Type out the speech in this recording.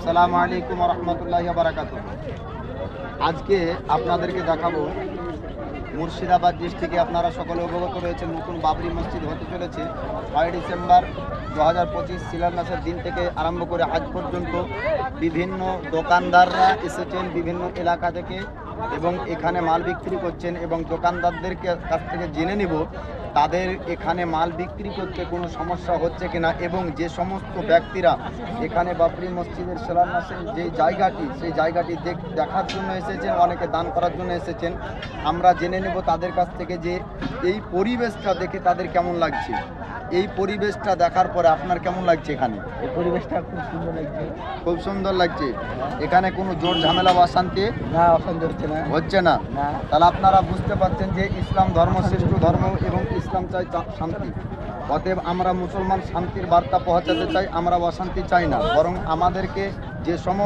আসসালামু আলাইকুম ওয়া রাহমাতুল্লাহি ওয়া বারাকাতুহু। আজকে আপনাদেরকে দেখাবো মুর্শিদাবাদ ডিস্ট্রিক্টে আপনারা সকলে অবগত রয়েছেন নতুন বাবরি মসজিদ হতে চলেছে 6 ডিসেম্বর 2025 শিলান্যাসের দিন থেকে আরম্ভ করে আজ পর্যন্ত বিভিন্ন দোকানদাররা এসেছেন বিভিন্ন এলাকা থেকে এবং এখানে মাল বিক্রি করছেন এবং দোকানদারদের কাছ থেকে জেনে নিব তাদের এখানে মাল বিক্রি করতে কোনো সমস্যা হচ্ছে কিনা এবং যে সমস্ত ব্যক্তিরা এখানে বাবরি মসজিদের শিলান্যাসের যে জায়গাটি সেই জায়গাটি দেখার জন্য এসেছেন, অনেকে দান করার জন্য এসেছেন। আমরা জেনে নেব তাদের কাছ থেকে যে এই পরিবেশটা দেখে তাদের কেমন লাগছে। এই পরিবেশটা দেখার পরে আপনার কেমন লাগছে? এখানে এই পরিবেশটা খুব সুন্দর লাগছে। খুব সুন্দর লাগছে। এখানে কোনো জোর ঝামেলা বা অশান্তি না, অশান্তি হচ্ছে না। না। তাহলে আপনারা বুঝতে পারছেন যে ইসলাম ধর্ম শ্রেষ্ঠ ধর্ম এবং ইসলাম চাই শান্তি। অতএব আমরা মুসলমান শান্তির বার্তা পৌঁছাতে চাই, আমরা অশান্তি চাই না, বরং আমাদেরকে যে সমস্ত